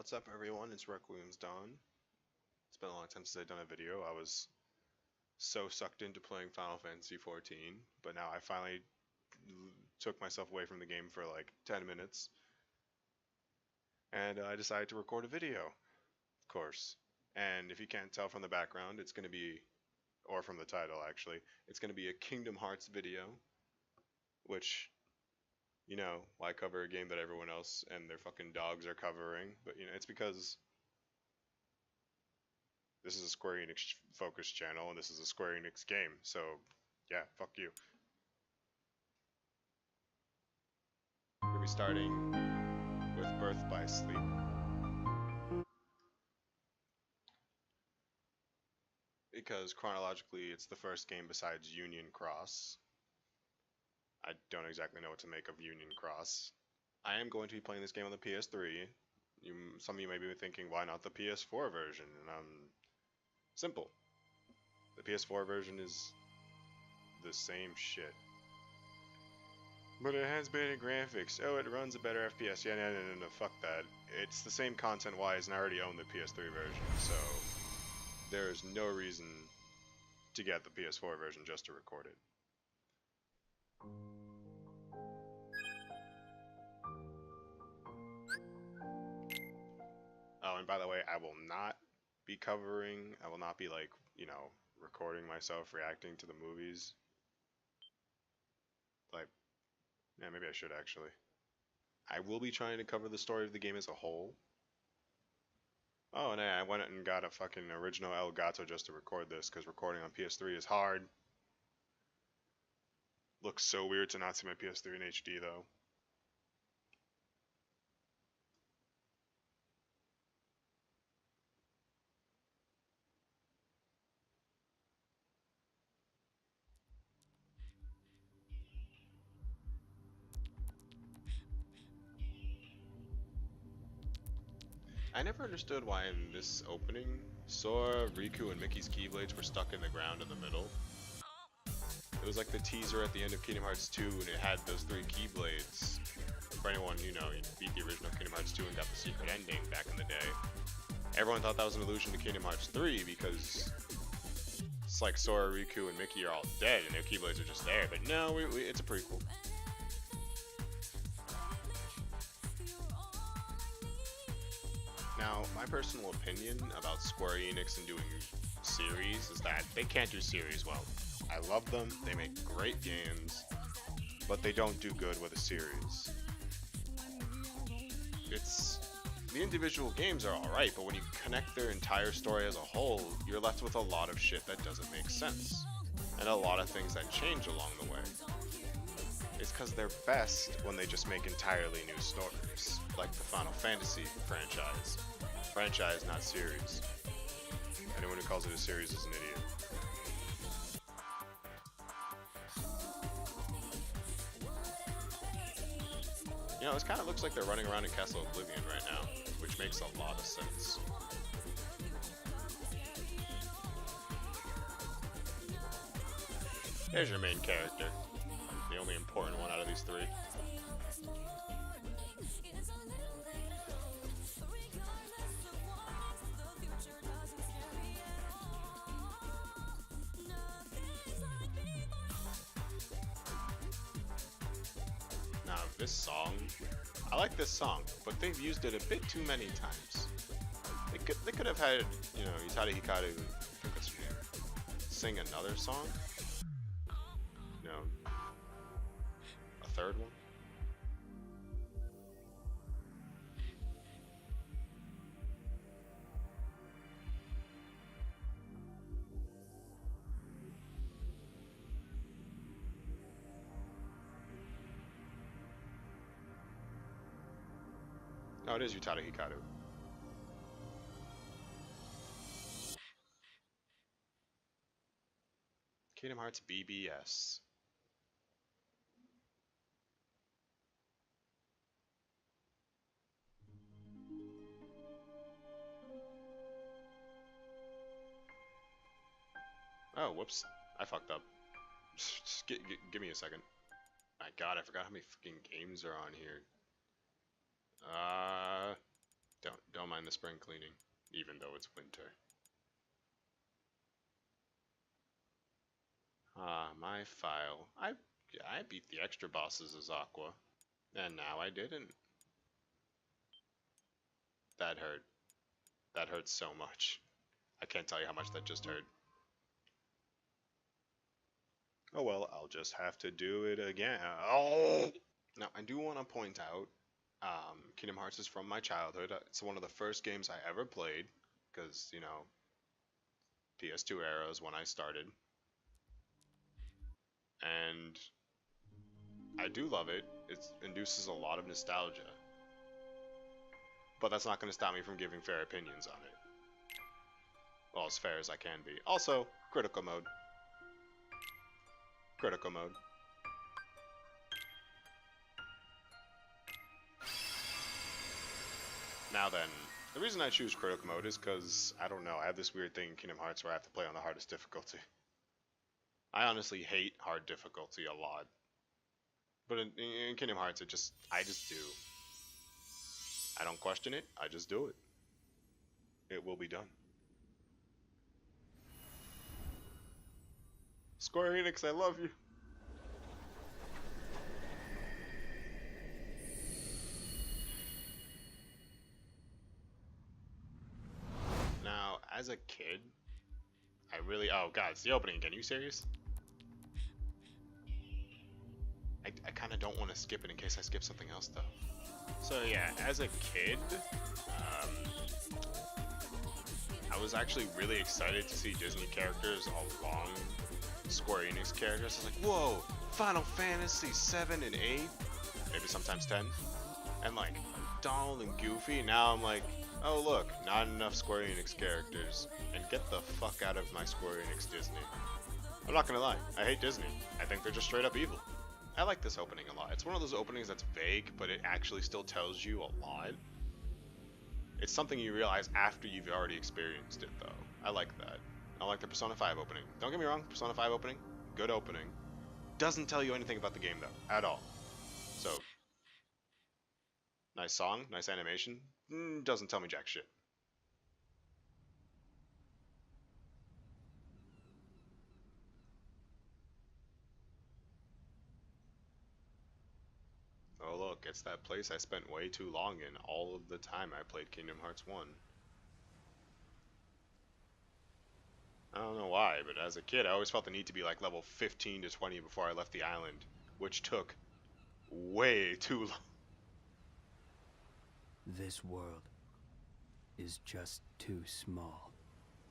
What's up everyone, it's Requiem's Dawn. It's been a long time since I've done a video. I was so sucked into playing Final Fantasy XIV, but now I finally took myself away from the game for like 10 minutes, and I decided to record a video, of course. And if you can't tell from the background, it's going to be, or from the title actually, it's going to be a Kingdom Hearts video, which, why cover a game that everyone else and their fucking dogs are covering? But, it's because this is a Square Enix focused channel, and this is a Square Enix game, so yeah, fuck you. We're gonna be starting with Birth by Sleep. Because chronologically, it's the first game besides Union Cross. I don't exactly know what to make of Union Cross. I am going to be playing this game on the PS3. Some of you may be thinking, why not the PS4 version? And simple. The PS4 version is the same shit. But it has better graphics. Oh, it runs a better FPS. Yeah, no, fuck that. It's the same content-wise, and I already own the PS3 version, so there is no reason to get the PS4 version just to record it. Oh, and by the way, I will not be like, recording myself reacting to the movies. Like, yeah, maybe I should actually. I will be trying to cover the story of the game as a whole. Oh, and I went and got a fucking original Elgato just to record this, because recording on PS3 is hard. Looks so weird to not see my PS3 in HD, though. I never understood why in this opening, Sora, Riku, and Mickey's Keyblades were stuck in the ground in the middle. It was like the teaser at the end of Kingdom Hearts 2, and it had those three Keyblades. For anyone, you beat the original Kingdom Hearts 2 and got the secret ending back in the day. Everyone thought that was an allusion to Kingdom Hearts 3 because it's like Sora, Riku, and Mickey are all dead and their Keyblades are just there. But no, it's a prequel. Now, my personal opinion about Square Enix and doing series is that they can't do series well. I love them, they make great games, but they don't do good with a series. The individual games are alright, but when you connect their entire story as a whole, you're left with a lot of shit that doesn't make sense. And a lot of things that change along the way. It's because they're best when they just make entirely new stories, like the Final Fantasy franchise. Franchise, not series. Anyone who calls it a series is an idiot. This kind of looks like they're running around in Castle Oblivion right now, which makes a lot of sense. There's your main character, the only important one out of these three. Now, this song, I like this song, but they've used it a bit too many times. They could have had, Yutari Hikaru sing another song. A third one. No, it is Yutari Hikaru. Kingdom Hearts BBS. Oh, whoops. I fucked up. Just give me a second. My god, I forgot how many fucking games are on here. Don't mind mind the spring cleaning, even though it's winter. My file. I beat the extra bosses as Aqua, and now I didn't. That hurt. That hurt so much. I can't tell you how much that just hurt. Oh well, I'll just have to do it again. Oh! Now, I do want to point out, Kingdom Hearts is from my childhood. It's one of the first games I ever played, because, you know, PS2 era is when I started. And I do love it. It induces a lot of nostalgia. But that's not going to stop me from giving fair opinions on it. Well, as fair as I can be. Also, critical mode. Critical mode. Now then, the reason I choose critical mode is because, I don't know, I have this weird thing in Kingdom Hearts where I have to play on the hardest difficulty. I honestly hate hard difficulty a lot. But in Kingdom Hearts, I just do. I don't question it, I just do it. It will be done. Square Enix, I love you. Now, as a kid, oh god, it's the opening again, are you serious? I kind of don't want to skip it in case I skip something else though. So yeah, as a kid, I was actually really excited to see Disney characters along Square Enix characters. I was like, whoa, Final Fantasy 7 and 8, maybe sometimes 10, and like Donald and Goofy. Now I'm like, oh look, not enough Square Enix characters, and get the fuck out of my Square Enix Disney. I'm not gonna lie, I hate Disney. I think they're just straight up evil. I like this opening a lot. It's one of those openings that's vague, but it actually still tells you a lot. It's something you realize after you've already experienced it, though. I like that. I like the Persona 5 opening. Don't get me wrong, Persona 5 opening, good opening. Doesn't tell you anything about the game, though, at all. So, nice song, nice animation, doesn't tell me jack shit. Oh look, it's that place I spent way too long in all of the time I played Kingdom Hearts 1. I don't know why, but as a kid I always felt the need to be like level 15 to 20 before I left the island, which took way too long. This world is just too small.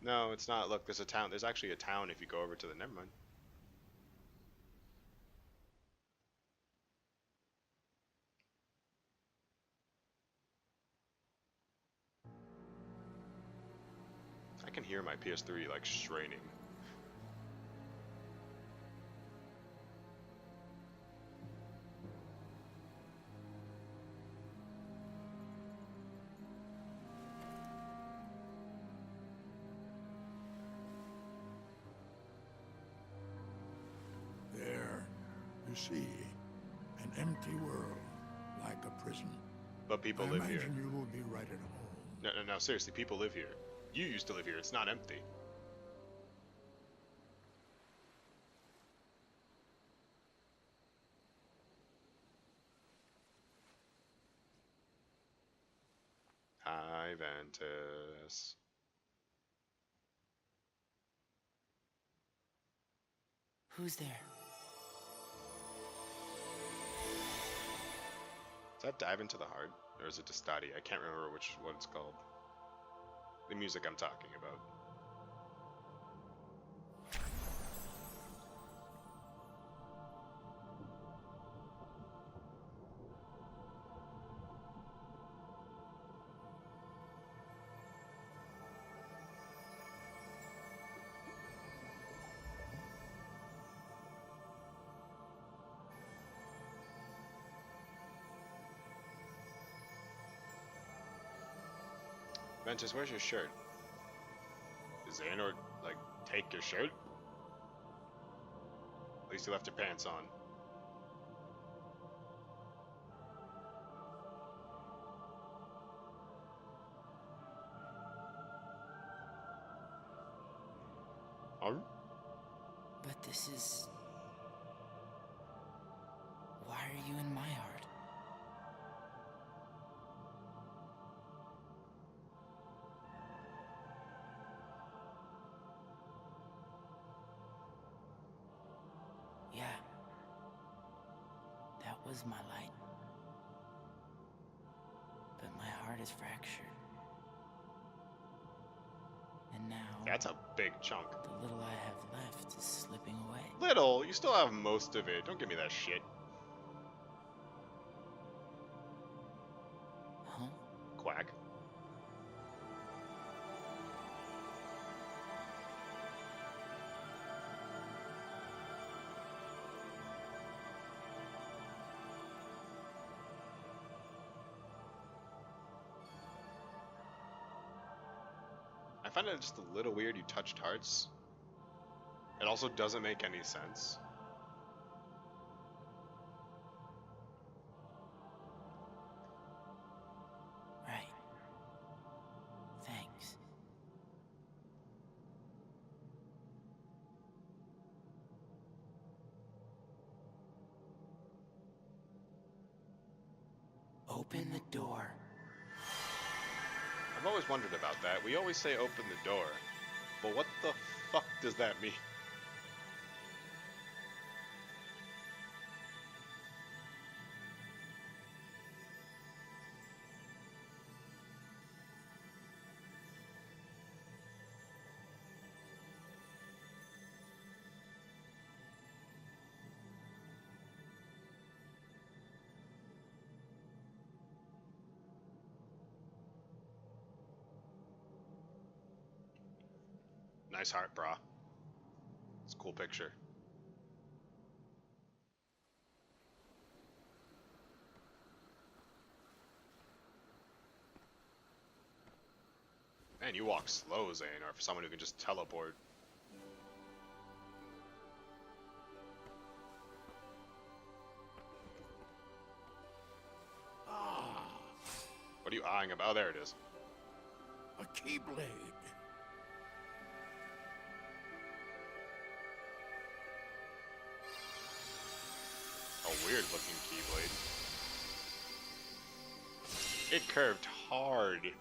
No, it's not. Look, there's a town. There's actually a town if you go over to the... Never mind. I can hear my PS3 like straining. There, you see, an empty world, like a prison. But people live here. I imagine you will be right at home. No, seriously, people live here. You used to live here. It's not empty. Hi, Ventus. Who's there? Is that Dive Into the Heart? Or is it Destati? I can't remember what it's called. The music I'm talking about. Ventus, where's your shirt? Is Xehanort, like, take your shirt? At least you left your pants on. Oh, But this is... Why are you in my heart? Yeah. That was my light. But my heart is fractured. And now, that's a big chunk. the little I have left is slipping away. Little, you still have most of it. Don't give me that shit. Huh? Quack. I find it just a little weird you touched hearts. It also doesn't make any sense. Right. Thanks. Open the door. I've always wondered about that. We always say open the door, but what the fuck does that mean? Nice heart, brah. It's a cool picture. Man, you walk slow, Zane, or for someone who can just teleport. Ah, What are you eyeing about? Oh, there it is. a keyblade. A weird looking keyblade. It curved hard.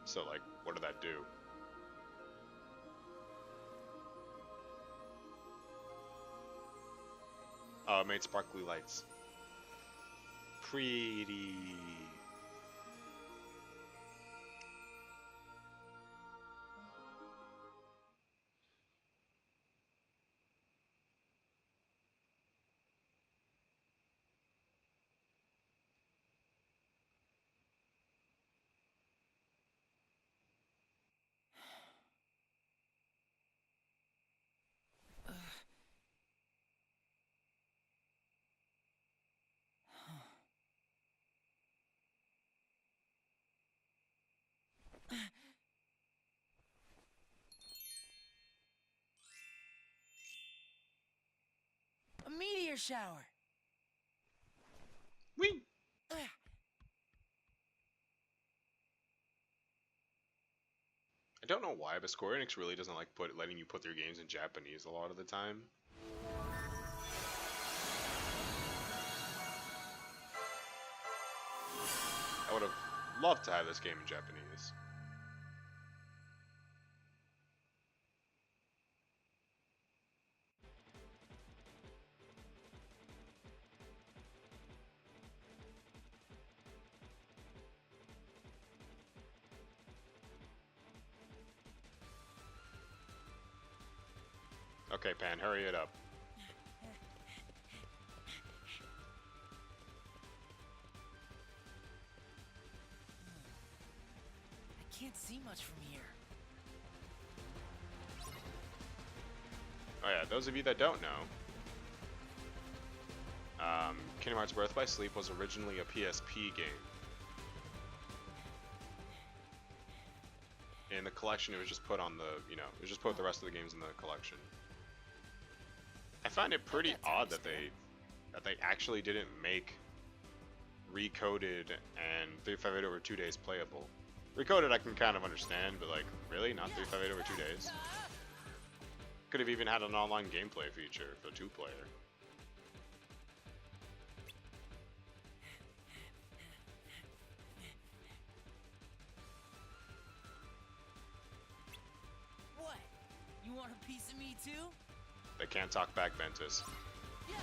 So, like, what did that do? Oh, it made sparkly lights. Pretty. A meteor shower! Whee! Ugh. I don't know why, but Square Enix really doesn't like letting you put their games in Japanese a lot of the time. I would have loved to have this game in Japanese. Okay, Pan, hurry it up. I can't see much from here. Oh yeah, those of you that don't know, Kingdom Hearts Birth by Sleep was originally a PSP game. In the collection, it was just put on the, it was just put the rest of the games in the collection. I find it pretty odd that they actually didn't make recoded and 358 over 2 days playable. Recoded I can kind of understand, but like, really? Not 358 over 2 days? Could have even had an online gameplay feature for 2-player. What? You want a piece of me too? They can't talk back, Ventus. Yeah.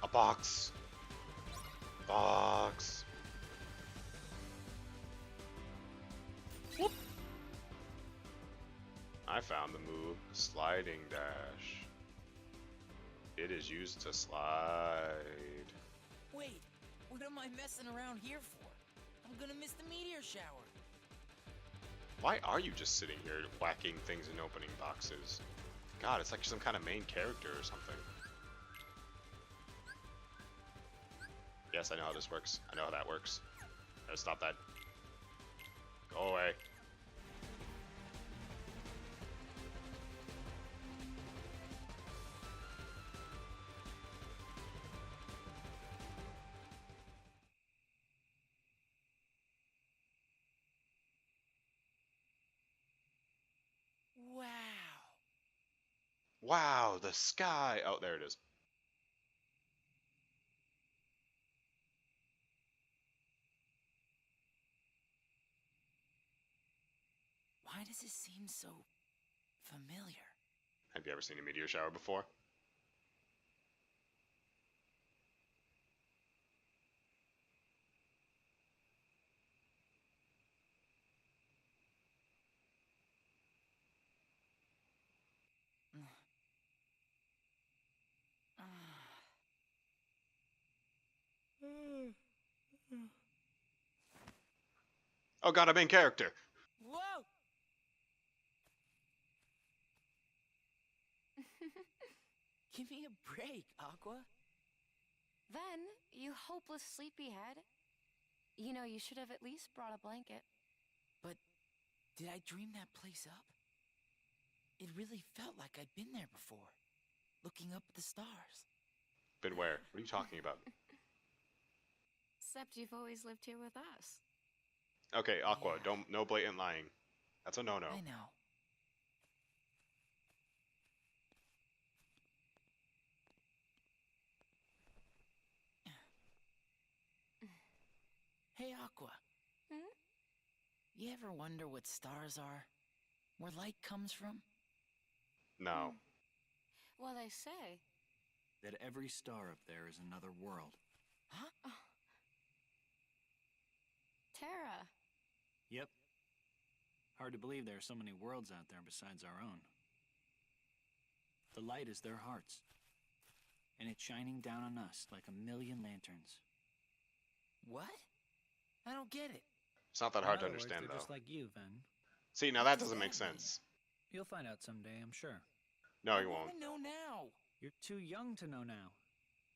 A box. Box. Whoop. I found the move, sliding dash. It is used to slide. Wait, what am I messing around here for? I'm gonna miss the meteor shower. Why are you just sitting here whacking things and opening boxes? God, it's like some kind of main character or something. Yes, I know how this works. I know how that works. Gotta stop that. Go away. Wow. Wow, the sky! Oh, there it is. Why does it seem so familiar? Have you ever seen a meteor shower before? Oh god, I'm in character! Whoa! Give me a break, Aqua. Then, you hopeless sleepyhead. You know, you should have at least brought a blanket. But did I dream that place up? It really felt like I'd been there before, looking up at the stars. Been where? What are you talking about? Except you've always lived here with us. Okay, Aqua, Yeah. no blatant lying. That's a no-no. I know. Hey, Aqua. Hmm? You ever wonder what stars are? Where light comes from? No. Well, they say. That every star up there is another world. Huh? Terra. Yep. Hard to believe there are so many worlds out there besides our own. The light is their hearts. And it's shining down on us like a million lanterns. What? I don't get it. It's not that In hard to other words, understand, they're though. just like you, Ven. See, now What that does doesn't make that mean? sense. You'll find out someday, I'm sure. No, I you won't. wanna know now. You're too young to know now.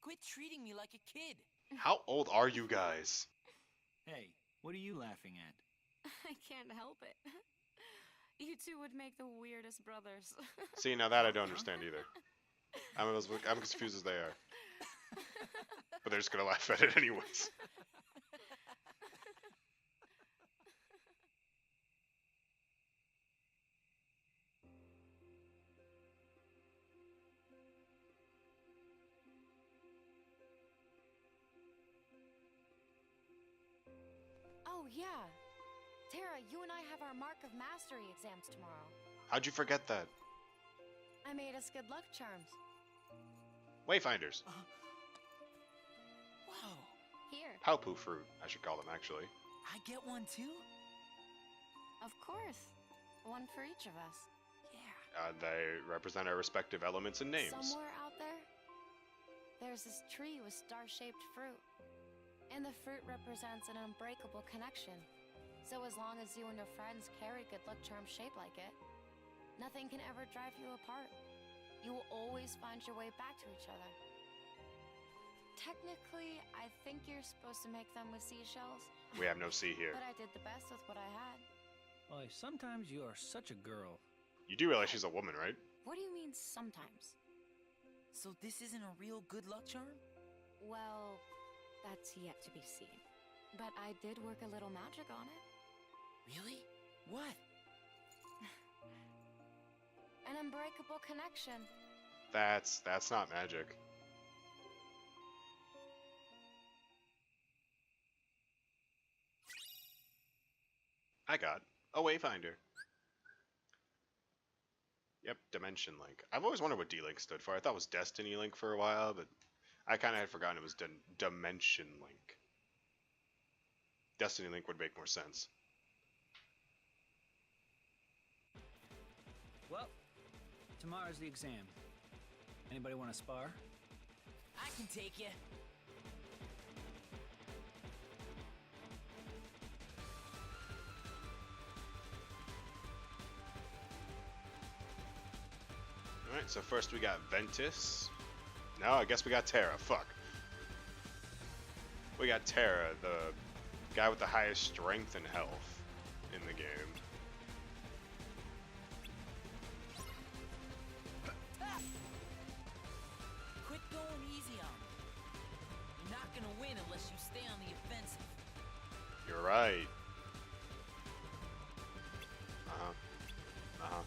Quit treating me like a kid. How old are you guys? Hey, what are you laughing at? I can't help it. You two would make the weirdest brothers. See, now that I don't understand either. I'm as confused as they are. But they're just gonna laugh at it anyways. Oh, yeah. Terra, you and I have our Mark of Mastery exams tomorrow. How'd you forget that? I made us good luck charms. Wayfinders. Whoa. Here. Paupu fruit, I should call them, actually. I get one too? Of course. One for each of us. Yeah. They represent our respective elements and names. Somewhere out there, there's this tree with star-shaped fruit. And the fruit represents an unbreakable connection. So as long as you and your friends carry good luck charms shaped like it, nothing can ever drive you apart. you will always find your way back to each other. Technically, I think you're supposed to make them with seashells. We have no sea here. But I did the best with what I had. Boy, sometimes you are such a girl. You do realize she's a woman, right? What do you mean sometimes? So this isn't a real good luck charm? Well, that's yet to be seen. But I did work a little magic on it. Really? What? An unbreakable connection. That's not magic. I got a wayfinder. Yep, Dimension Link. I've always wondered what D-Link stood for. I thought it was Destiny Link for a while, but I kind of had forgotten it was Dimension Link. Destiny Link would make more sense. Well, tomorrow's the exam. Anybody want to spar? I can take you. Alright, so first we got Ventus. No, I guess we got Terra. Fuck. We got Terra, the guy with the highest strength and health in the game. Quit going easy on me. You're not gonna win unless you stay on the offensive. You're right. Uh-huh. Uh-huh.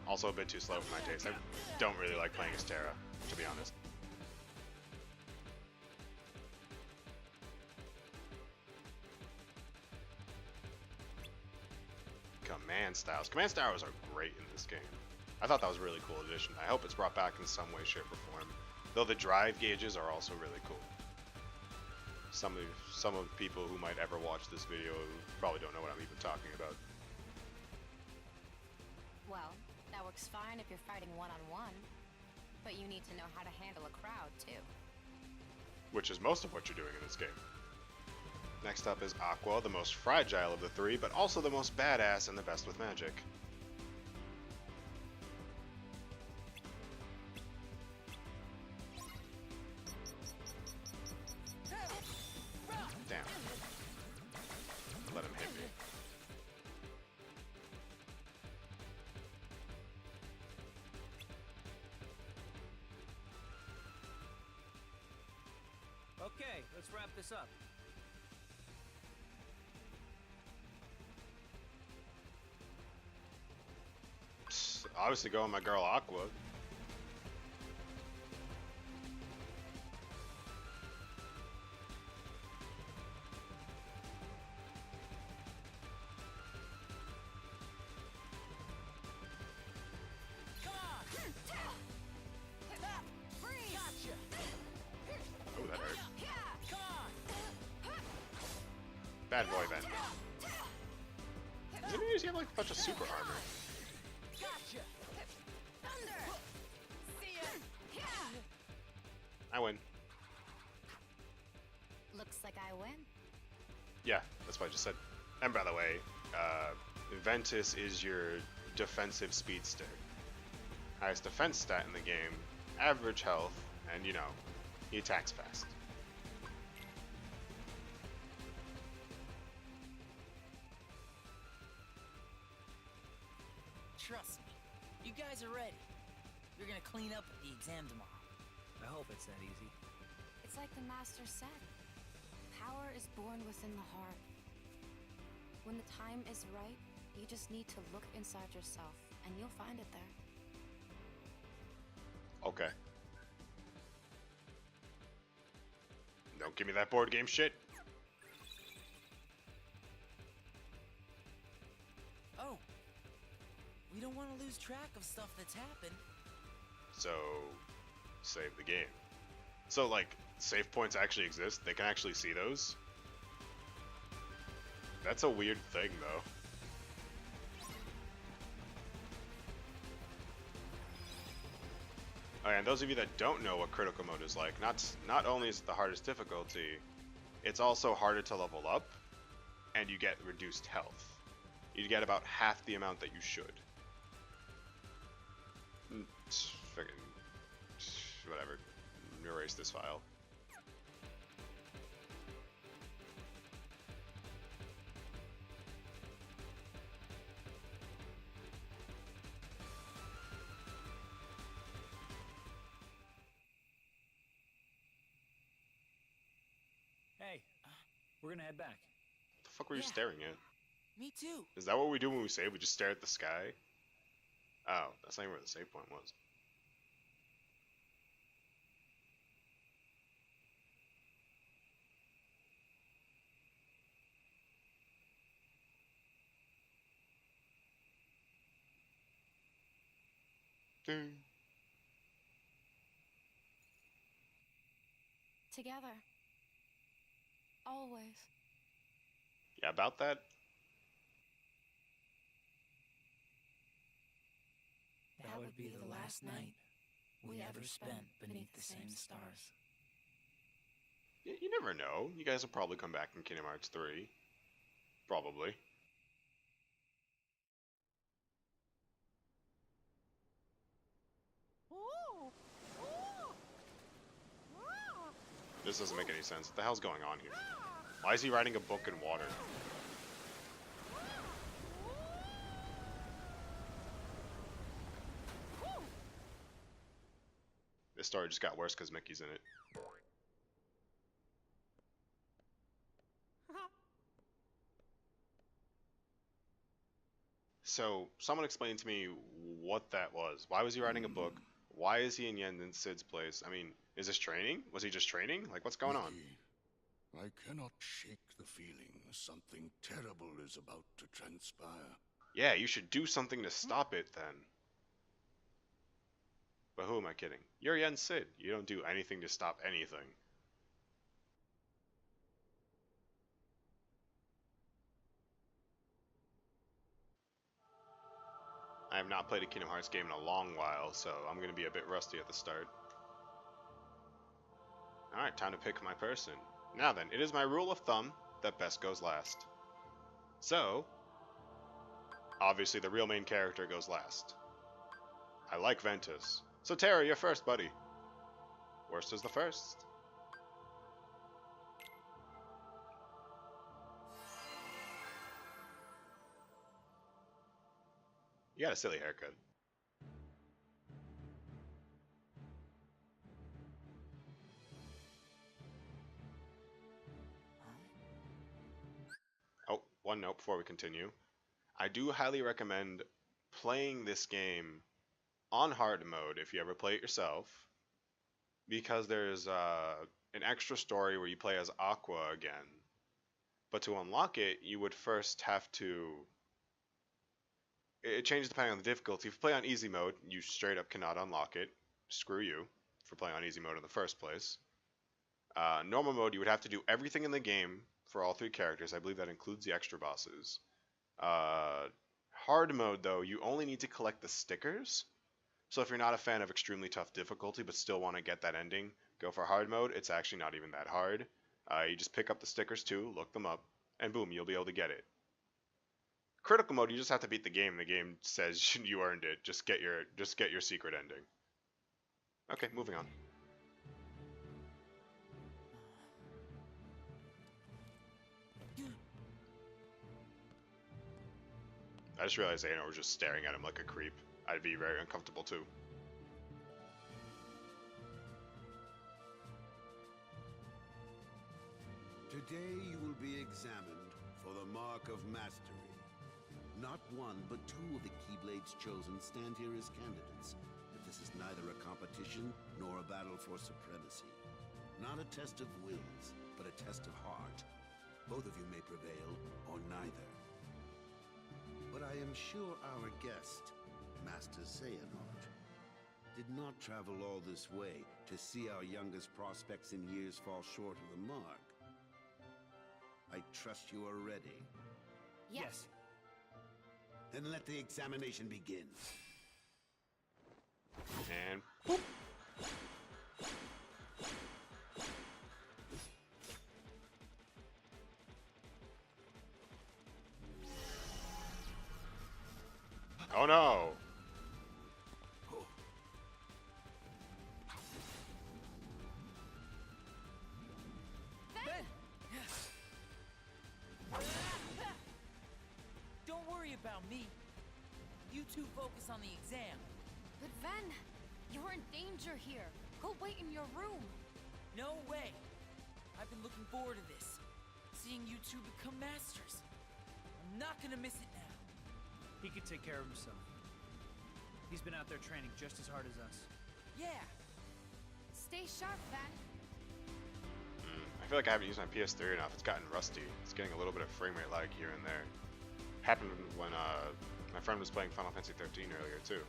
Also a bit too slow for my taste. I don't really like playing as Terra, to be honest. Command styles. Command styles are great in this game. I thought that was a really cool addition. I hope it's brought back in some way, shape, or form. Though the drive gauges are also really cool. Some of the people who might ever watch this video probably don't know what I'm even talking about. Well, that works fine if you're fighting one-on-one. But you need to know how to handle a crowd, too. Which is most of what you're doing in this game. Next up is Aqua, the most fragile of the three, but also the most badass and the best with magic. Damn. Let him hit me. Okay, let's wrap this up. Obviously go on my girl Aqua. Come on! Gotcha! Oh, that hurt. Come on! Bad boy then. Doesn't he usually have like a bunch of super armor? Gotcha! Thunder! See ya! I win. Looks like I win. Yeah, that's what I just said. And by the way, Ventus is your defensive speed stick. Highest defense stat in the game, average health, and you know, he attacks fast. Trust me, you guys are ready. You're gonna clean up at the exam tomorrow. I hope it's that easy. It's like the Master said. Power is born within the heart. When the time is right, you just need to look inside yourself, and you'll find it there. Okay. Don't give me that board game shit. Oh, we don't want to lose track of stuff that's happened. So, save the game. So, like, save points actually exist? They can actually see those? That's a weird thing, though. Oh, and those of you that don't know what critical mode is like, not only is it the hardest difficulty, it's also harder to level up, and you get reduced health. You get about half the amount that you should. Friggin' whatever. Erase this file. Hey, we're gonna head back. What the fuck were you Yeah. staring at? Me too. Is that what we do when we save? We just stare at the sky? Oh, that's not even where the save point was. Ding. Together. Always. Yeah, about that. That would be the last night we ever spent beneath the same stars. You never know. You guys will probably come back in Kingdom Hearts 3. Probably. This doesn't make any sense. What the hell's going on here? Why is he writing a book in water? This story just got worse because Mickey's in it. So, someone explain to me what that was. Why was he writing a book? Why is he in Yen and Sid's place? I mean, is this training? Was he just training? Like, what's going on? Mickey, I cannot shake the feeling something terrible is about to transpire. Yeah, you should do something to stop it then. But who am I kidding? You're Yen Sid. You don't do anything to stop anything. I have not played a Kingdom Hearts game in a long while, so I'm going to be a bit rusty at the start. Alright, time to pick my person. Now then, it is my rule of thumb that best goes last. So, obviously the real main character goes last. I like Ventus. So Terra, you're first, buddy. Worst is the first. You got a silly haircut. Oh, one note before we continue. I do highly recommend playing this game on hard mode if you ever play it yourself, because there's an extra story where you play as Aqua again. But to unlock it, you would first have to... It changes depending on the difficulty. If you play on easy mode, you straight up cannot unlock it. Screw you for playing on easy mode in the first place. Normal mode, you would have to do everything in the game for all 3 characters. I believe that includes the extra bosses. Hard mode, though, you only need to collect the stickers. So if you're not a fan of extremely tough difficulty but still want to get that ending, go for hard mode. It's actually not even that hard. You just pick up the stickers too, look them up, and boom, you'll be able to get it. Critical mode, you just have to beat the game. The game says you earned it. Just get your secret ending. Okay, moving on. I just realized Anna was just staring at him like a creep. I'd be very uncomfortable too. Today you will be examined for the Mark of Mastery. Not one, but 2 of the Keyblades chosen stand here as candidates. But this is neither a competition nor a battle for supremacy. Not a test of wills, but a test of heart. Both of you may prevail, or neither. But I am sure our guest, Master Xehanort, did not travel all this way to see our youngest prospects in years fall short of the mark. I trust you are ready. Yes. Then let the examination begin. And boop. two focus on the exam. But Ven, you're in danger here. Go wait in your room. No way. I've been looking forward to this. Seeing you two become masters. I'm not gonna miss it now. He can take care of himself. He's been out there training just as hard as us. Yeah. Stay sharp, Ven. I feel like I haven't used my PS3 enough. It's gotten rusty. It's getting a little bit of frame rate lag here and there. Happened when my friend was playing Final Fantasy 13 earlier too.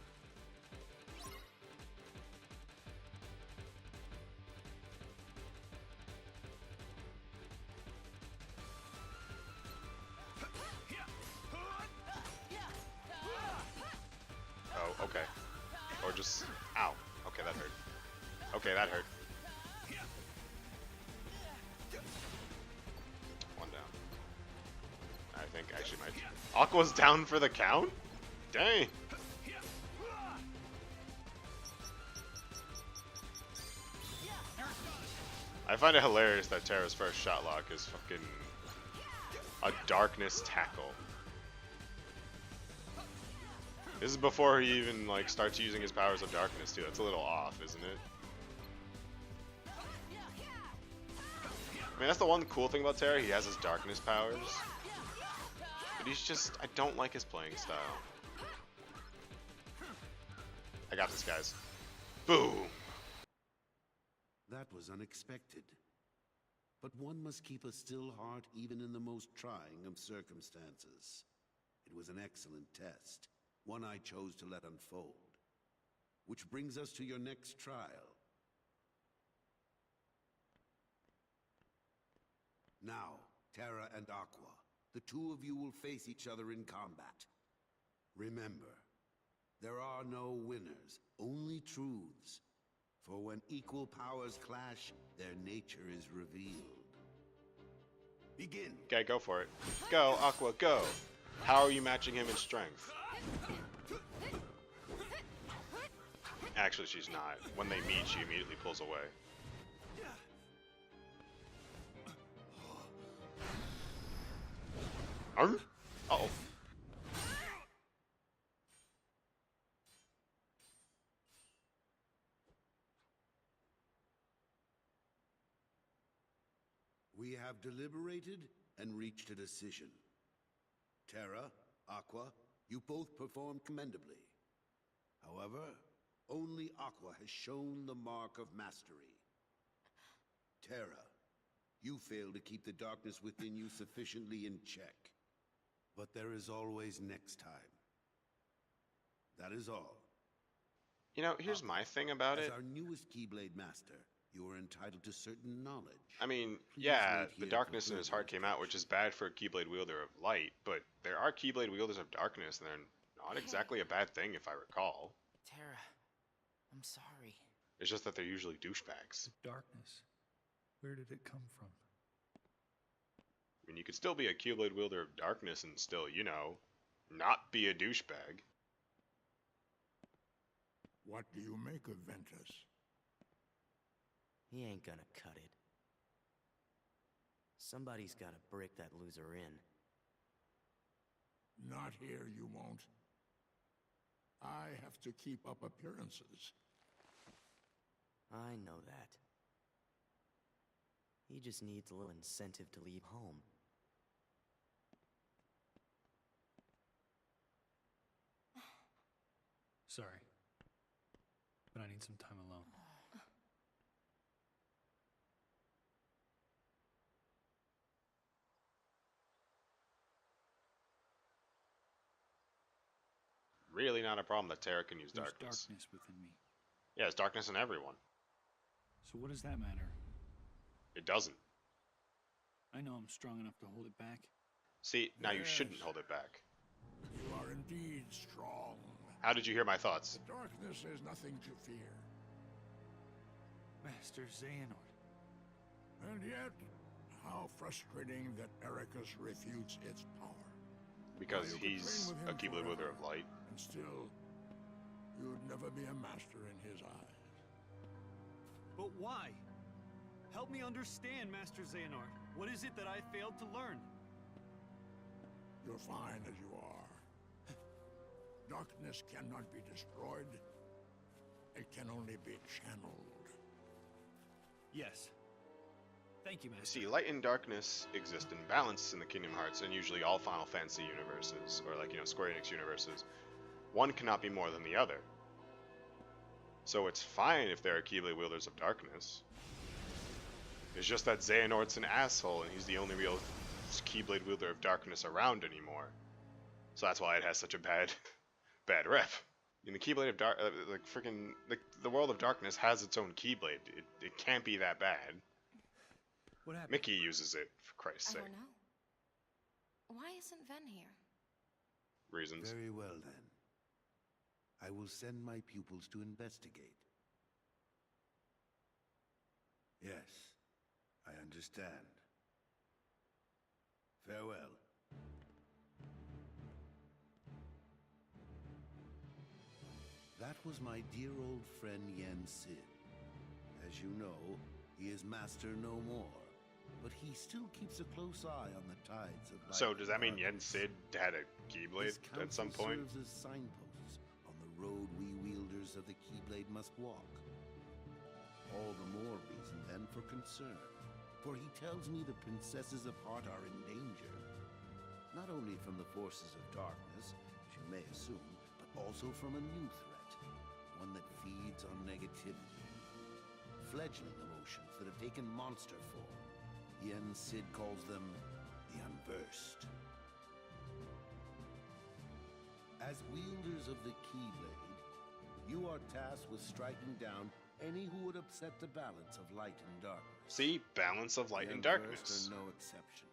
Oh, okay. Or just, ow. Okay, that hurt. Okay, that hurt. One down. I think actually my Aqua's down for the count? Dang. I find it hilarious that Terra's first shot lock is fucking a darkness tackle. This is before he even like starts using his powers of darkness too. That's a little off, isn't it? I mean, that's the one cool thing about Terra. He has his darkness powers. But he's just, I don't like his playing style. I got this, guys. Boom! That was unexpected. But one must keep a still heart even in the most trying of circumstances. It was an excellent test, one I chose to let unfold. Which brings us to your next trial. Now, Terra and Aqua, the two of you will face each other in combat. Remember, there are no winners, only truths. For when equal powers clash, their nature is revealed. Begin. Okay, go for it. Go, Aqua, go! How are you matching him in strength? Actually, she's not. When they meet, she immediately pulls away. Uh-oh. We have deliberated and reached a decision. Terra, Aqua, you both performed commendably. However, only Aqua has shown the mark of mastery. Terra, you failed to keep the darkness within you sufficiently in check. But there is always next time. That is all. You know, here's my thing about As it. our newest Keyblade Master, you are entitled to certain knowledge. I mean, Please yeah, wait the here darkness for in his further heart came out, which is bad for a Keyblade wielder of light, but there are Keyblade wielders of darkness, and they're not exactly a bad thing, if I recall. Terra, I'm sorry. It's just that they're usually douchebags. Darkness. Where did it come from? I mean, you could still be a Keyblade wielder of darkness and still, you know, not be a douchebag. What do you make of Ventus? He ain't gonna cut it. Somebody's gotta break that loser in. Not here, you won't. I have to keep up appearances. I know that. He just needs a little incentive to leave home. Sorry. But I need some time alone. Really not a problem that Terra can use There's darkness. darkness within me. Yeah, it's darkness in everyone. So what does that matter? It doesn't. I know I'm strong enough to hold it back. See, now you Yes. shouldn't hold it back. You are indeed strong. How did you hear my thoughts? The darkness is nothing to fear. Master Xehanort. And yet, how frustrating that Ericus refutes its power. Because Now, you could he's train with a him Keyblade wielder forever, of light. And still, you'd never be a master in his eyes. But why? Help me understand, Master Xehanort. What is it that I failed to learn? You're fine as you are. Darkness cannot be destroyed. It can only be channeled. Yes. Thank you, Master. See, light and darkness exist in balance in the Kingdom Hearts and usually all Final Fantasy universes, or like, Square Enix universes. One cannot be more than the other. So it's fine if there are Keyblade wielders of darkness. It's just that Xehanort's an asshole and he's the only real Keyblade wielder of darkness around anymore. So that's why it has such a bad rep. The Keyblade of Dark, the World of Darkness has its own Keyblade. It can't be that bad. What happened? Mickey uses it, for Christ's I sake. don't know. Why isn't Ven here? Reasons. Very well, then. I will send my pupils to investigate. Yes, I understand. Farewell. That was my dear old friend Yen Sid. As you know, he is master no more, but he still keeps a close eye on the tides of light. So does that mean and Yen darkness. Sid had a Keyblade His at some counsel point? serves as signposts on the road we wielders of the Keyblade must walk. All the more reason then for concern, for he tells me the princesses of heart are in danger, not only from the forces of darkness, as you may assume, but also from a new threat, one that feeds on negativity. Fledgling emotions that have taken monster form. Yen Sid calls them the Unversed. As wielders of the Keyblade, you are tasked with striking down any who would upset the balance of light and darkness. See? Balance of light The and Unversed darkness. are no exception.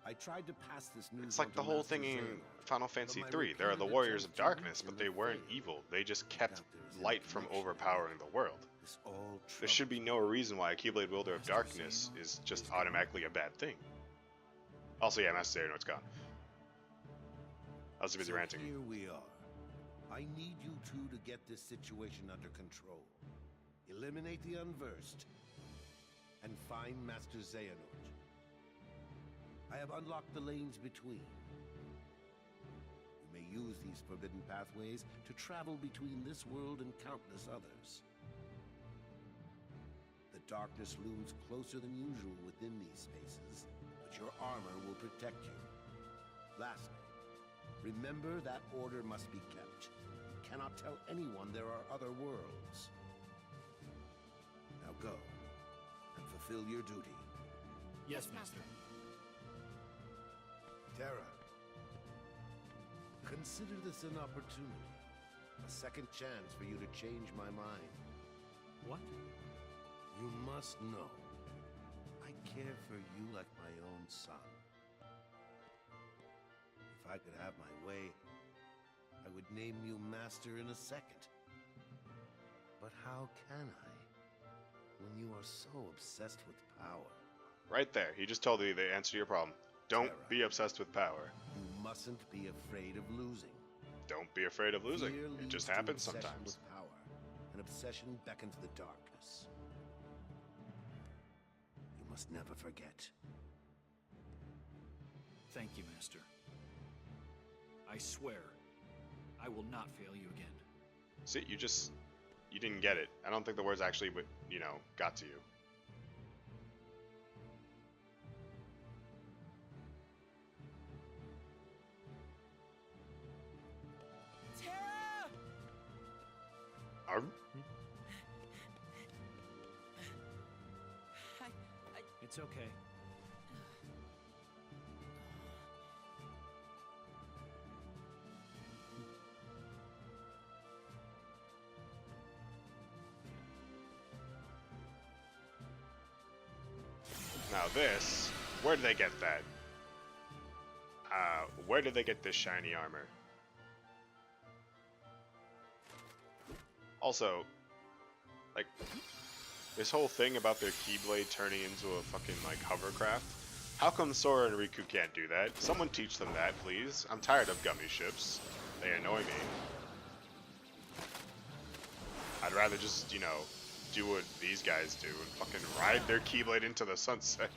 I tried to pass this news It's like on the to whole Master thing in Xehanort, Final but Fantasy my 3. There are the repeated Warriors of attempts to Darkness, reach but him they have weren't failed. evil. They just kept Doubt there is light any from connection overpowering the world. This all There should be no troubles me. reason why a Keyblade wielder of Master darkness Xehanort is just is gone. automatically a bad thing. Also, yeah, Master Xehanort's gone. I was too busy So ranting. here we are. I need you two to get this situation under control. Eliminate the Unversed, and find Master Xehanort. I have unlocked the lanes between. You may use these forbidden pathways to travel between this world and countless others. The darkness looms closer than usual within these spaces, but your armor will protect you. Lastly, remember that order must be kept. You cannot tell anyone there are other worlds. Now go, and fulfill your duty. Yes, Master. Terra, consider this an opportunity. A second chance for you to change my mind. What? You must know, I care for you like my own son. If I could have my way, I would name you Master in a second. But how can I, when you are so obsessed with power? Right there. He just told you the answer to your problem. Don't Terra. be obsessed with power. You mustn't be afraid of losing. Don't be afraid of losing. Fear It just leads to happens obsession sometimes. With power. An obsession beckons the darkness. You must never forget. Thank you, Master. I swear, I will not fail you again. See, you didn't get it. I don't think the words actually, got to you. Terra! Arm? It's okay. Now this, where did they get that? Where did they get this shiny armor? Also, like, this whole thing about their Keyblade turning into a fucking, like, hovercraft. How come Sora and Riku can't do that? Someone teach them that, please. I'm tired of gummy ships. They annoy me. I'd rather just, do what these guys do and fucking ride their Keyblade into the sunset.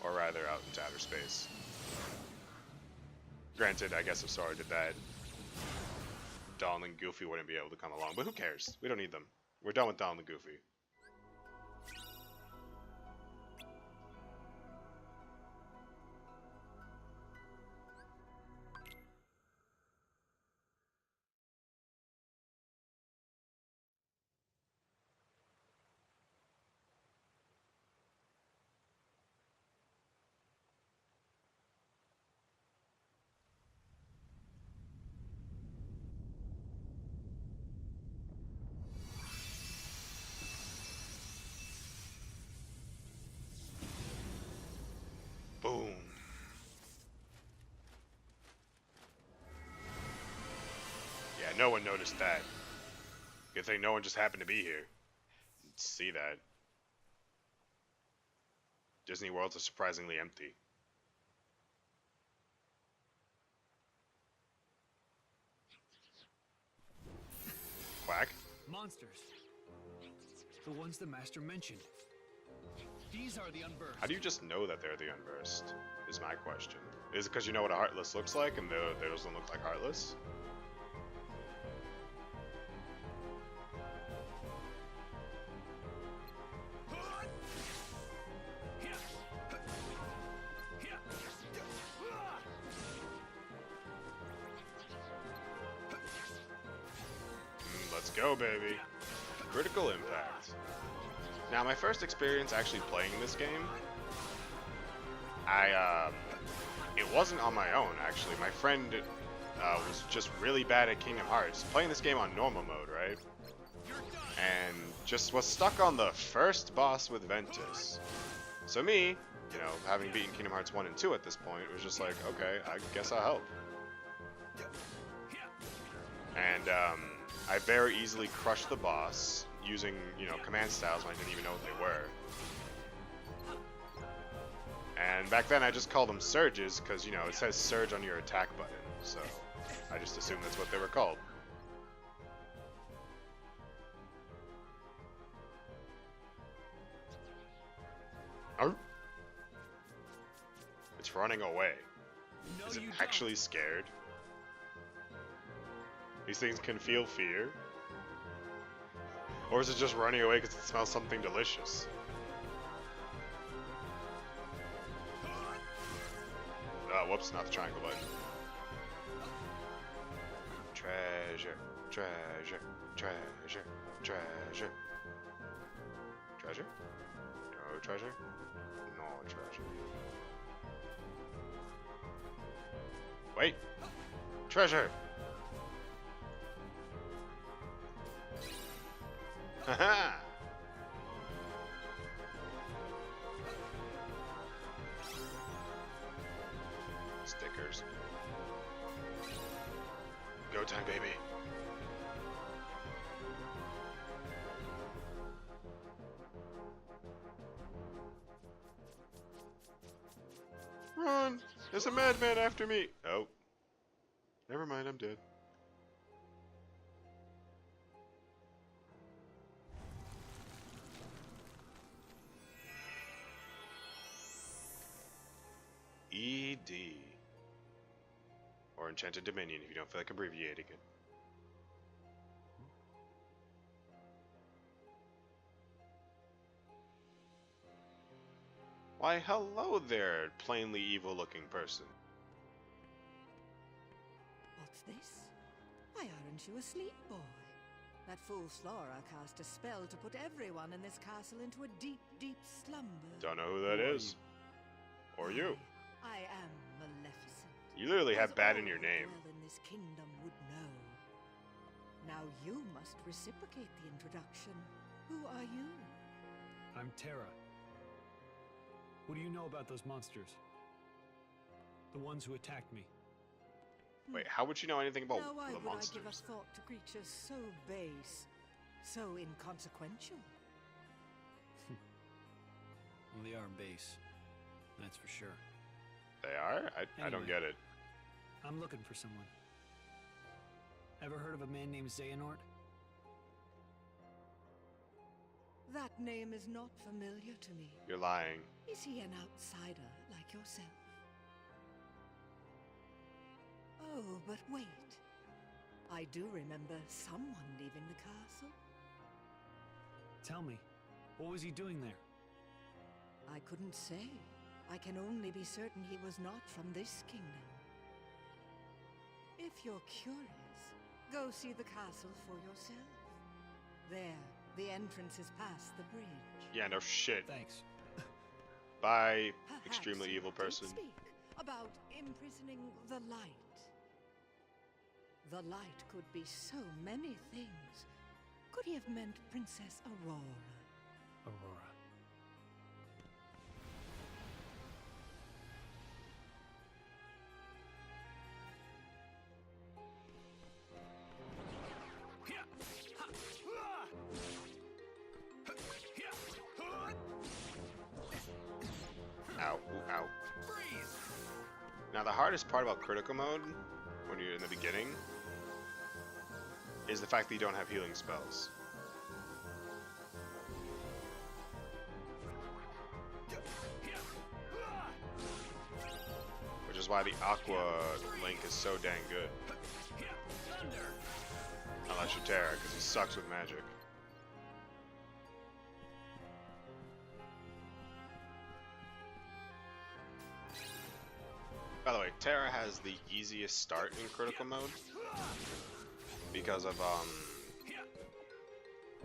Or rather, out into outer space. Granted, I guess if Sora did that, Donald and Goofy wouldn't be able to come along, but who cares? We don't need them. We're done with Donald and Goofy. Boom. Yeah, no one noticed that. Good thing no one just happened to be here. See that. Disney Worlds are surprisingly empty. Quack. Monsters. The ones the Master mentioned. These are the Unversed. How do you just know that they're the Unversed? Is my question. Is it because you know what a Heartless looks like and those don't look like Heartless? Let's go, baby. Critical impact. Now, my first experience actually playing this game, it wasn't on my own, actually. My friend was just really bad at Kingdom Hearts, playing this game on normal mode, right? And just was stuck on the first boss with Ventus. So me, you know, having beaten Kingdom Hearts 1 and 2 at this point, was just like, okay, I guess I'll help. And I very easily crushed the boss using, you know, command styles when I didn't even know what they were. And back then I just called them surges because, you know, it says surge on your attack button, so I just assumed that's what they were called. Oh. It's running away. Is it actually scared? These things can feel fear? Or is it just running away because it smells something delicious? Whoops, not the triangle button. Treasure, treasure, treasure, treasure. Treasure? No treasure? No treasure. Wait! Treasure! Haha! Stickers. Go time, baby. Run! There's a madman after me! Oh. Never mind, I'm dead. ED. Or Enchanted Dominion if you don't feel like abbreviating it. Why, hello there, plainly evil-looking person. What's this? Why aren't you asleep, boy? That fool Slora cast a spell to put everyone in this castle into a deep, deep slumber. Don't know who that is. Or you. I am Maleficent. You literally have As bad all in your who name. dwell in this kingdom would know. Now you must reciprocate the introduction. Who are you? I'm Terra. What do you know about those monsters? The ones who attacked me. Wait, how would you know anything about Now why the would I monsters? give a thought to creatures so base, so inconsequential? Well, they are base. That's for sure. They are? I don't Anyway. get it. I'm looking for someone. Ever heard of a man named Xehanort? That name is not familiar to me. You're lying. Is he an outsider like yourself? Oh, but wait. I do remember someone leaving the castle. Tell me, what was he doing there? I couldn't say. I can only be certain he was not from this kingdom. If you're curious, go see the castle for yourself. There, the entrance is past the bridge. Yeah, no shit. Thanks. Bye, Perhaps extremely you evil did person. speak about imprisoning the light. The light could be so many things. Could he have meant Princess Aurora? Aurora. Ow, ooh, ow. Now the hardest part about critical mode, when you're in the beginning, is the fact that you don't have healing spells. Which is why the Aqua Link is so dang good. Unless you're Terra, because he sucks with magic. By the way, Terra has the easiest start in critical mode because of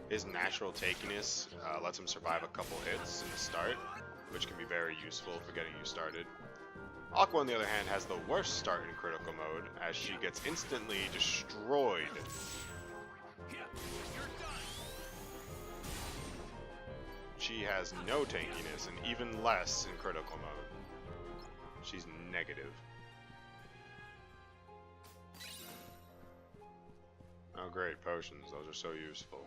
his natural takiness lets him survive a couple hits in the start, which can be very useful for getting you started. Aqua, on the other hand, has the worst start in critical mode as she gets instantly destroyed. She has no tankiness and even less in critical mode. She's negative. Oh great, potions. Those are so useful.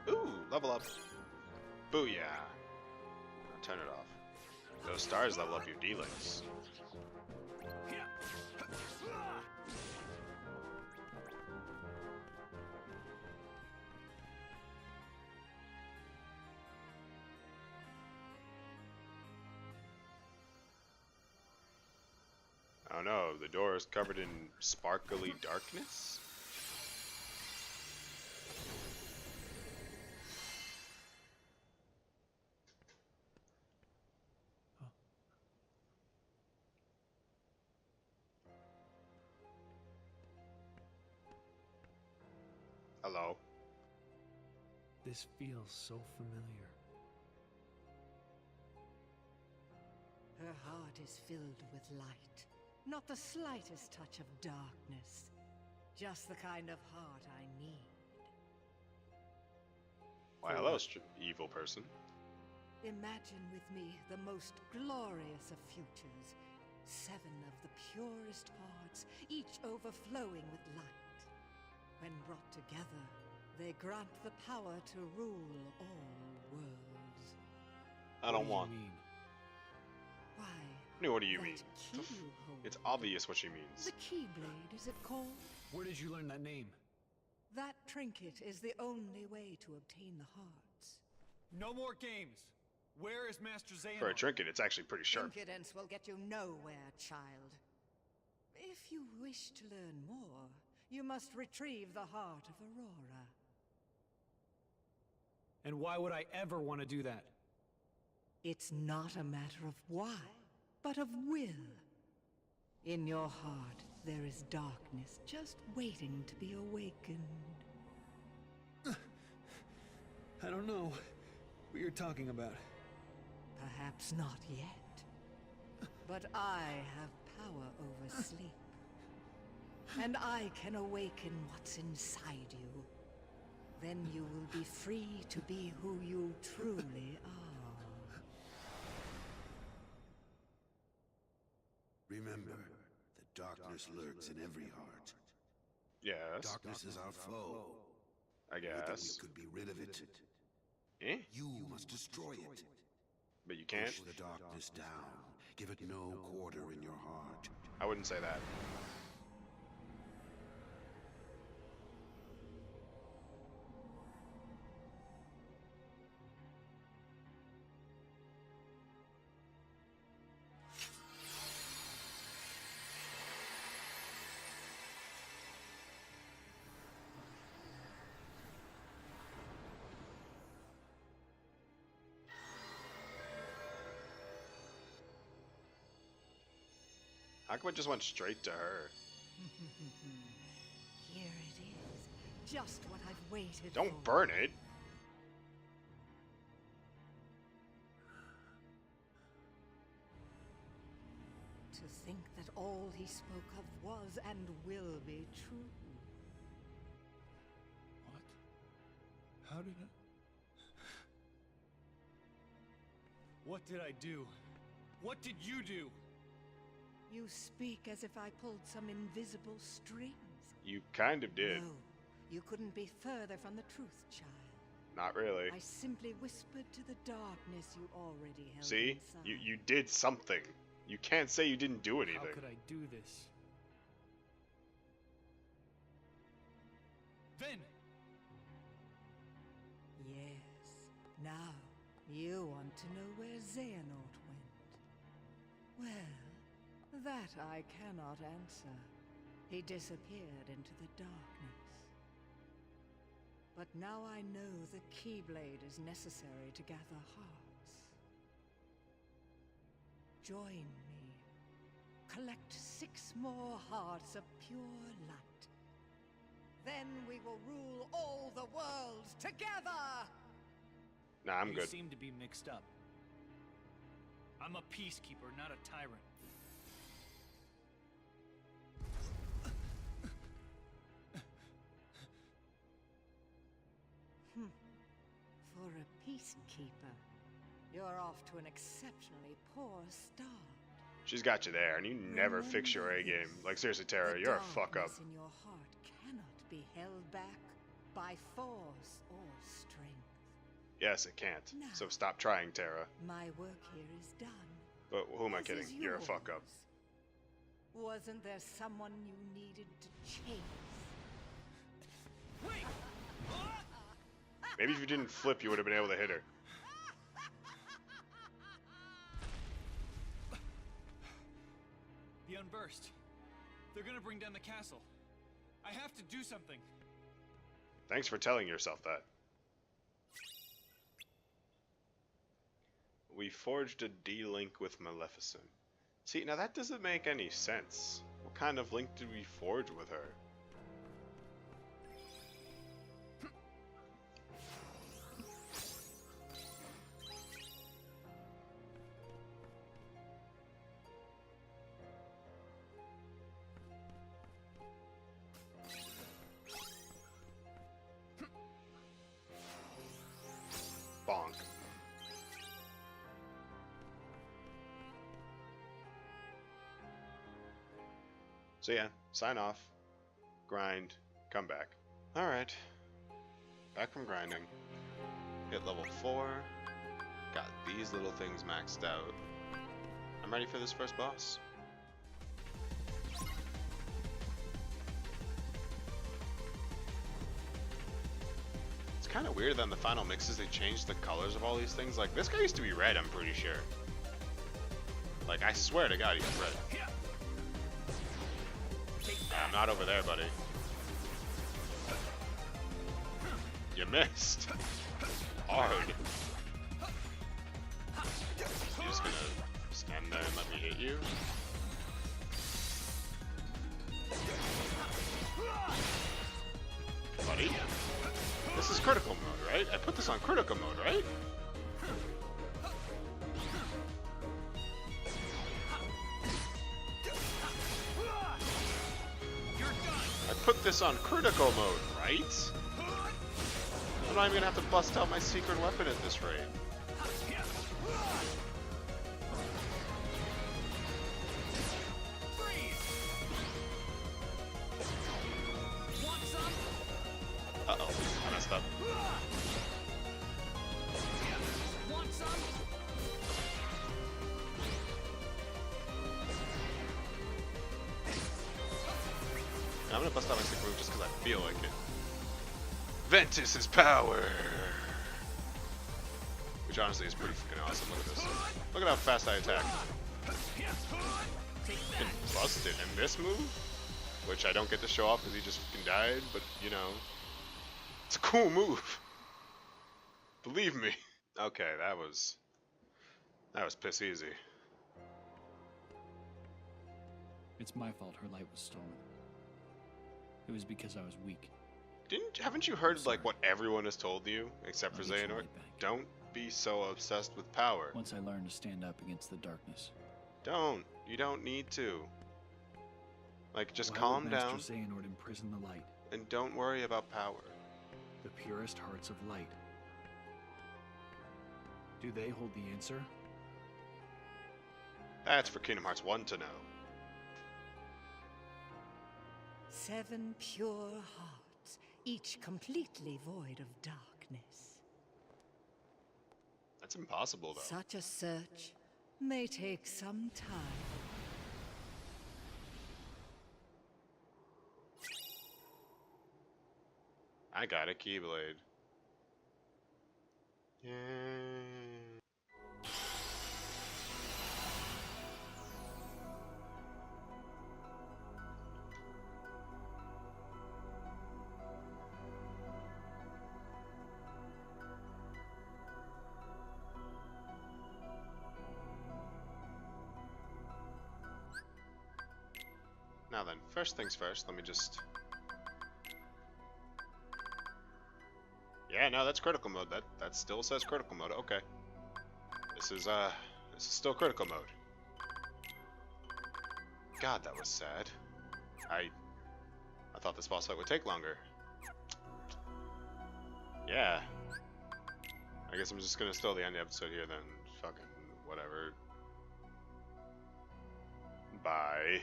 Ooh, level up. Booyah. Turn it off. Those stars level up your D-links. Oh no, the door is covered in sparkly darkness? Hello? This feels so familiar. Her heart is filled with light. Not the slightest touch of darkness. Just the kind of heart I need. Why hello, evil person. Imagine with me the most glorious of futures. 7 of the purest hearts, each overflowing with light. When brought together, they grant the power to rule all worlds. I don't want. What do you mean? Why, What do you that mean? key you hold. It's obvious what she means. The Keyblade, is it called? Where did you learn that name? That trinket is the only way to obtain the hearts. No more games. Where is Master Xehanort? For a trinket, it's actually pretty sharp. Impudence will get you nowhere, child. If you wish to learn more, you must retrieve the heart of Aurora. And why would I ever want to do that? It's not a matter of why, but of will. In your heart, there is darkness just waiting to be awakened. I don't know what you're talking about. Perhaps not yet. But I have power over sleep. And I can awaken what's inside you. Then you will be free to be who you truly are. Remember, the darkness lurks in every heart. Yes, Darkness is our foe. I Would that we guess. could be rid of it. Eh? You must destroy it. But you can't? Push the darkness down. Give it no quarter in your heart. I wouldn't say that. How come it just went straight to her? Here it is. Just what I've waited for. Don't burn it. To think that all he spoke of was and will be true. What? How did I... What did I do? What did you do? You speak as if I pulled some invisible strings. You kind of did. No, you couldn't be further from the truth, child. Not really. I simply whispered to the darkness you already held See? inside. You did something. You can't say you didn't do anything. How could I do this? Vin! Yes. Now, you want to know where Xehanort went. Well, that I cannot answer. He disappeared into the darkness. But now I know the Keyblade is necessary to gather hearts. Join me. Collect 6 more hearts of pure light. Then we will rule all the worlds together! Nah, I'm You good. seem to be mixed up. I'm a peacekeeper, not a tyrant. For a peacekeeper, you're off to an exceptionally poor start. She's got you there, and you never fix your A Remember game. this. Like, seriously, Terra, The you're a fuck up. darkness in your heart cannot be held back by force or strength. Yes, it can't. No. So stop trying, Terra. My work here is done. But who am I As kidding? is You're a fuck up. yours. Wasn't there someone you needed to chase? Wait! Maybe if you didn't flip, you would have been able to hit her. The Unburst. They're gonna bring down the castle. I have to do something. Thanks for telling yourself that. We forged a D-link with Maleficent. See, now that doesn't make any sense. What kind of link did we forge with her? Bonk. So yeah, sign off, grind, come back. Alright, back from grinding. Hit level 4, got these little things maxed out. I'm ready for this first boss. It's kind of weird that in the final mixes they changed the colors of all these things. Like, this guy used to be red, I'm pretty sure. Like, I swear to God, he was red. I'm not over there, buddy. You missed. Hard. You just gonna stand there and let me hit you? Buddy? This is critical mode, right? I put this on critical mode, right? I put this on critical mode, right? I'm not even gonna have to bust out my secret weapon at this rate. Uh-oh, I messed up. I'm gonna bust out my secret move just because I feel like it. Ventus is power! Which honestly is pretty freaking awesome. Look at this. Look at how fast I attack. Can bust it. And this move, which I don't get to show off because he just fucking died, but you know, it's a cool move. Believe me. Okay, that was piss easy. It's my fault her light was stolen. It was because I was weak. Haven't you heard like what everyone has told you, except for I'll get your Xehanort? light back. Don't be so obsessed with power. Once I learn to stand up against the darkness. Don't. You don't need to. Like, just Why calm would down Master Xehanort imprison the light? and don't worry about power. The purest hearts of light. Do they hold the answer? That's for Kingdom Hearts 1 to know. 7 pure hearts, each completely void of darkness. That's impossible, though. Such a search may take some time. I got a Keyblade. Yay. Now then, first things first, let me just... Yeah, no, that's critical mode. That still says critical mode. Okay. This is still critical mode. God, that was sad. I thought this boss fight would take longer. Yeah. I guess I'm just gonna still the end of the episode here then. Fucking whatever. Bye.